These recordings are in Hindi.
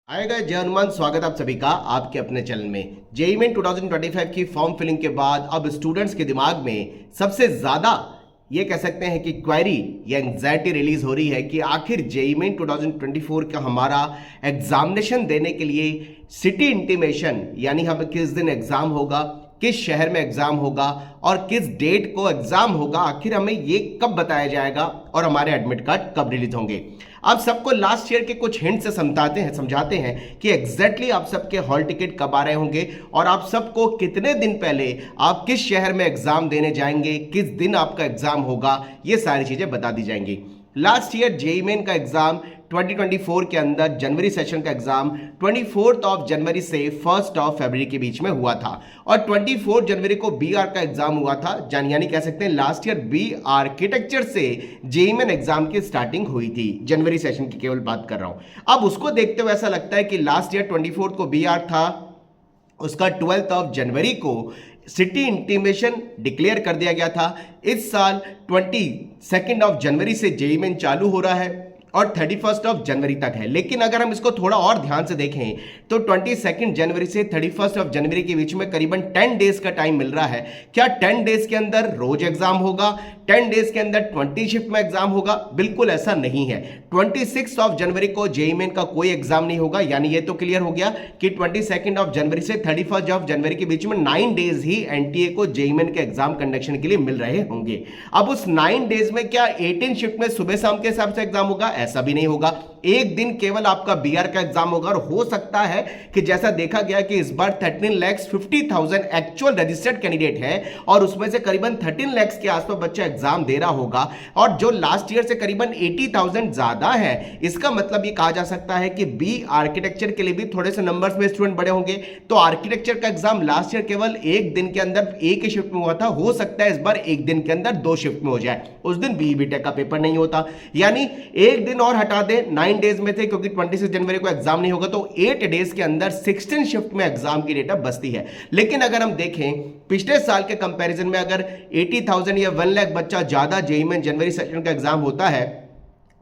आएगा जय हनुमान। स्वागत आप सभी का आपके अपने चैनल में। जेईई मेन 2025 की फॉर्म फिलिंग के बाद अब स्टूडेंट्स के दिमाग में सबसे ज्यादा ये कह सकते हैं कि क्वेरी या एंग्जाइटी रिलीज हो रही है कि आखिर जेईई मेन 2024 का हमारा एग्जामिनेशन देने के लिए सिटी इंटीमेशन यानी हमें किस दिन एग्जाम होगा, किस शहर में एग्जाम होगा और किस डेट को एग्जाम होगा, आखिर हमें ये कब बताया जाएगा और हमारे एडमिट कार्ड कब रिलीज होंगे। आप सबको लास्ट ईयर के कुछ हिंट से समझाते हैं कि एग्जैक्टली आप सबके हॉल टिकट कब आ रहे होंगे और आप सबको कितने दिन पहले आप किस शहर में एग्जाम देने जाएंगे, किस दिन आपका एग्जाम होगा, ये सारी चीजें बता दी जाएंगी। लास्ट ईयर जेईई मेन का एग्जाम 2024 के अंदर जनवरी सेशन का एग्जाम 24 जनवरी से 1 फरवरी के बीच में हुआ था और 24 जनवरी को बीआर का एग्जाम हुआ था। यानी कह सकते हैं लास्ट ईयर बी आर्किटेक्चर से जेईई मेन एग्जाम की स्टार्टिंग हुई थी। जनवरी सेशन की केवल बात कर रहा हूं। अब उसको देखते हुए ऐसा लगता है कि लास्ट ईयर 24 को बीआर था, उसका 12 जनवरी को सिटी इंटीमेशन डिक्लेयर कर दिया गया था। इस साल 22 जनवरी से जेईई मेन चालू हो रहा है और 31 जनवरी तक है। लेकिन अगर हम इसको थोड़ा और ध्यान से देखें तो 22 जनवरी से 31 जनवरी के बीच में करीबन 10 डेज का टाइम मिल रहा है। क्या 10 डेज के अंदर रोज एग्जाम होगा? 10 डेज के अंदर 20 शिफ्ट में एग्जाम होगा? बिल्कुल ऐसा नहीं है। 26 जनवरी को जेईई मेन का कोई एग्जाम नहीं होगा। यानी ये तो क्लियर हो गया कि 22 जनवरी से 31 जनवरी के बीच में 9 डेज ही एनटीए को जेईई मेन के एग्जाम कंडक्शन के लिए मिल रहे होंगे। अब उस 9 डेज में क्या 18 शिफ्ट में सुबह शाम के हिसाब से एग्जाम होगा? ऐसा भी नहीं होगा। एक दिन केवल आपका बीआर का एग्जाम होगा और हो सकता है कि जैसा देखा गया कि इस बार 13,50,000 एक्चुअल रजिस्टर्ड कैंडिडेट है और उसमें से करीबन 13 लाख के आसपास बच्चा एग्जाम दे रहा होगा और जो लास्ट ईयर से करीबन 80,000 ज्यादा है। इसका मतलब ये कहा जा सकता है कि बी आर्किटेक्चर के लिए भी थोड़े से नंबर्स में स्टूडेंट बड़े होंगे। तो आर्किटेक्चर का एग्जाम लास्ट ईयर केवल एक दिन के अंदर एक ही शिफ्ट में हुआ था, हो सकता है इस बार एक दिन के अंदर 2 शिफ्ट में हो जाए। उस दिन बी बीटेक का पेपर नहीं होता। यानी एक दिन और हटा दे, 9 डेज में थे क्योंकि 26 जनवरी को एग्जाम नहीं होगा, तो 8 डेज के अंदर 16 शिफ्ट में एग्जाम की डेटा बचती है। लेकिन अगर हम देखें पिछले साल के कंपैरिजन में अगर 80,000 या 1 लाख बच्चा ज्यादा जेईई मेन जनवरी सेशन का एग्जाम होता है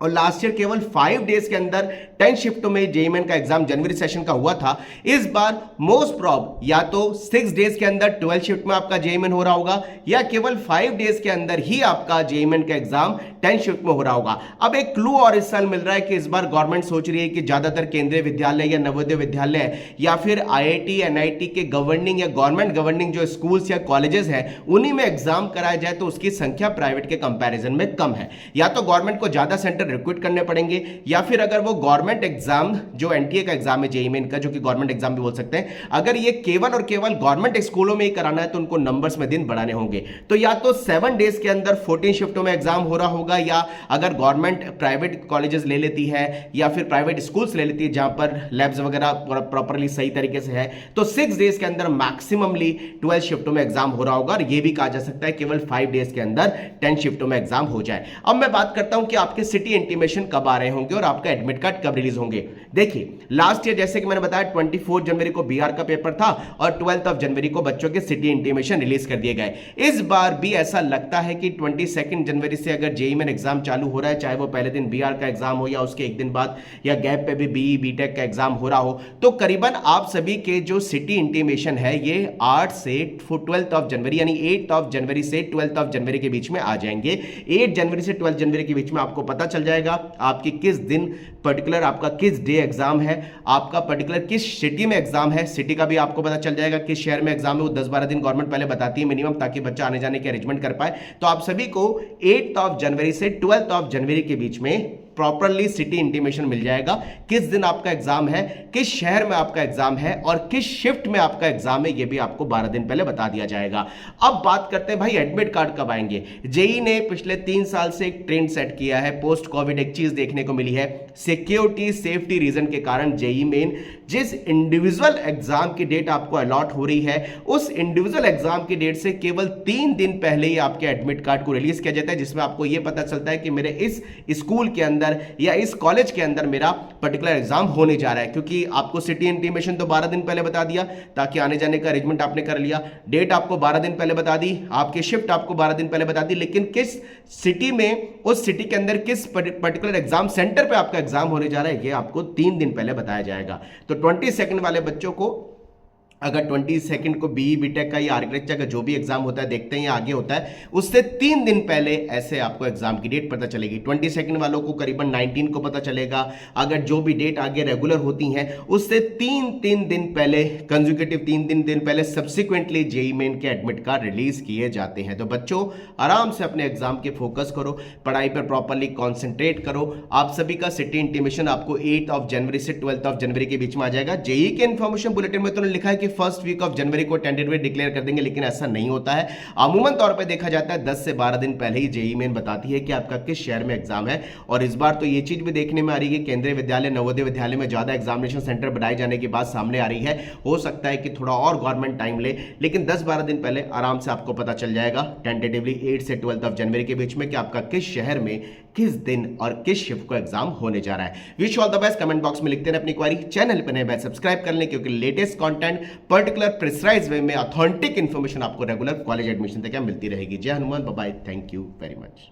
और लास्ट ईयर केवल 5 डेज के अंदर 10 शिफ्टों में जेईई मेन का एग्जाम जनवरी सेशन का हुआ था, इस बार मोस्ट प्रॉब या तो 6 डेज के अंदर 12 शिफ्ट में आपका जेईई मेन हो रहा होगा या केवल 5 डेज के अंदर ही आपका जेईई मेन का एग्जाम 10 शिफ्ट में हो रहा होगा। अब एक क्लू और इस साल मिल रहा है कि इस बार गवर्नमेंट सोच रही है कि ज्यादातर केंद्रीय विद्यालय या नवोदय विद्यालय या फिर आईआईटी एनआईटी के गवर्निंग या गवर्नमेंट गवर्निंग जो स्कूल्स या कॉलेजेस हैं उन्हीं में एग्जाम कराया जाए तो उसकी संख्या प्राइवेट के कंपैरिजन में कम है। या तो गवर्नमेंट को ज्यादा सेंटर रिक्रूट करने पड़ेंगे या फिर अगर वो गवर्नमेंट एग्जाम जो एनटीए का एग्जाम है जेईई मेन का, जो कि गवर्नमेंट एग्जाम भी बोल सकते हैं, अगर ये केवल और केवल गवर्नमेंट स्कूलों में ही कराना है तो उनको नंबर्स में दिन बढ़ाने होंगे। तो या तो 7 डेज के अंदर 14 शिफ्टों में एग्जाम हो रहा होगा या अगर गवर्नमेंट प्राइवेट कॉलेजेस ले लेती है या फिर प्राइवेट स्कूल्स ले लेती है जहां पर लैब्स वगैरह प्रॉपर्ली सही तरीके से है तो 6 डेज के अंदर मैक्सिममली 12 शिफ्टों में एग्जाम हो रहा होगा और यह भी कहा जा सकता है केवल 5 डेज के अंदर 10 शिफ्टों में एग्जाम हो जाए। अब मैं बात करता हूं कि आपके सिटी इंटीमेशन कब आ रहे होंगे और आपका एडमिट कार्ड कब रिलीज होंगे। देखिए लास्ट ईयर जैसे कि मैंने बताया 24 जनवरी को बीआर का पेपर था और 12 जनवरी को बच्चों के सिटी इंटीमेशन रिलीज कर दिए गए। इस बार भी ऐसा लगता है कि 22 जनवरी से अगर जेईई मेन एग्जाम चालू हो रहा है, चाहे वो पहले दिन बीआर का एग्जाम हो या उसके एक दिन बाद या गैप पे भी बीई बीटेक का एग्जाम हो रहा हो, तो करीबन आप सभी के जो सिटी इंटीमेशन है ये 8 से 12 जनवरी यानी 8 जनवरी से 12 जनवरी के बीच में आ जाएंगे। 8 जनवरी से 12 जनवरी के बीच में आपको पता चल जाएगा आपकी किस दिन पर्टिकुलर आपका किस डे एग्जाम है, आपका पर्टिकुलर किस सिटी में एग्जाम है, सिटी का भी आपको पता चल जाएगा, किस शहर में एग्जाम है वो 10-12 दिन गवर्नमेंट पहले बताती है मिनिमम, ताकि बच्चा आने जाने के अरेंजमेंट कर पाए। तो आप सभी को 8 जनवरी से 12 जनवरी के बीच में प्रॉपरली सिटी इंटीमेशन मिल जाएगा किस दिन आपका एग्जाम है, किस शहर में आपका एग्जाम है और किस शिफ्ट में आपका एग्जाम है, यह भी आपको 12 दिन पहले बता दिया जाएगा। अब बात करते हैं भाई एडमिट कार्ड कब आएंगे। जेईई ने पिछले 3 साल से एक ट्रेंड सेट किया है। पोस्ट कोविड एक चीज देखने को मिली है, सिक्योरिटी सेफ्टी रीजन के कारण जेईई मेन जिस इंडिविजुअल एग्जाम की डेट आपको अलॉट हो रही है उस इंडिविजुअल एग्जाम की डेट से केवल 3 दिन पहले ही आपके एडमिट कार्ड को रिलीज किया जाता है, जिसमें आपको यह पता चलता है कि मेरे इस स्कूल के अंदर अंदर या इस कॉलेज के अंदर मेरा पर्टिकुलर एग्जाम होने जा रहा है, क्योंकि आपको सिटी इंटीमेशन तो 12 दिन पहले बता दिया ताकि आने जाने का अरेंजमेंट आपने कर लिया, डेट आपको 12 दिन पहले बता दी, आपकी शिफ्ट आपको 12 दिन पहले बता दी, लेकिन किस सिटी में, उस सिटी के अंदर किस पर्टिकुलर एग्जाम सेंटर पे आपका एग्जाम होने जा रहा है, ये आपको 3 दिन पहले बताया जाएगा। तो 22 वाले बच्चों को अगर 22 को बीई बीटेक का या आर्किटेक्चर का जो भी एग्जाम होता है, देखते हैं या आगे होता है, उससे 3 दिन पहले ऐसे आपको एग्जाम की डेट पता चलेगी। 22 वालों को करीबन 19 को पता चलेगा। अगर जो भी डेट आगे रेगुलर होती हैं उससे 3 दिन पहले, कंज्यूकेटिव 3 दिन पहले सब्सिक्वेंटली जेईई मेन के एडमिट कार्ड रिलीज किए जाते हैं। तो बच्चों आराम से अपने एग्जाम के फोकस करो, पढ़ाई पर प्रॉपरली कॉन्सेंट्रेट करो। आप सभी का सिटी इंटीमेशन आपको 8 जनवरी से 12 जनवरी के बीच में आ जाएगा। जेईई के इन्फॉर्मेशन बुलेटिन में तो लिखा है कि फर्स्ट वीक ऑफ जनवरी को टेंटेटिव डिक्लेयर कर देंगे, लेकिन ऐसा नहीं होता है। अमूमन तौर पे देखा जाता है 10 से 12 दिन पहले ही जेईई मेन बताती है कि आपका किस शहर में एग्जाम है। और इस बार तो ये चीज भी देखने में आ रही है कि केंद्रीय विद्यालय, नवोदय विद्यालय में ज्यादा एग्जामिनेशन सेंटर बनाए जाने की बात सामने आ रही है। हो सकता है कि थोड़ा और गवर्नमेंट टाइम ले, लेकिन 10-12 दिन पहले आराम से आपको पता चल जाएगा टेंटेटिवली 8 से 12 जनवरी के बीच में कि आपका किस शहर में किस दिन और किस शिफ्ट को एग्जाम होने जा रहा है। Wish all the best. Comment box में लिखते हैं अपनी क्वेरी। चैनल पर नए बैच सब्सक्राइब कर लें, क्योंकि latest content particular precise way में ऑथेंटिक इंफॉर्मेशन आपको रेगुलर कॉलेज एडमिशन तक मिलती रहेगी। जय Hanuman, bye bye, thank you very much.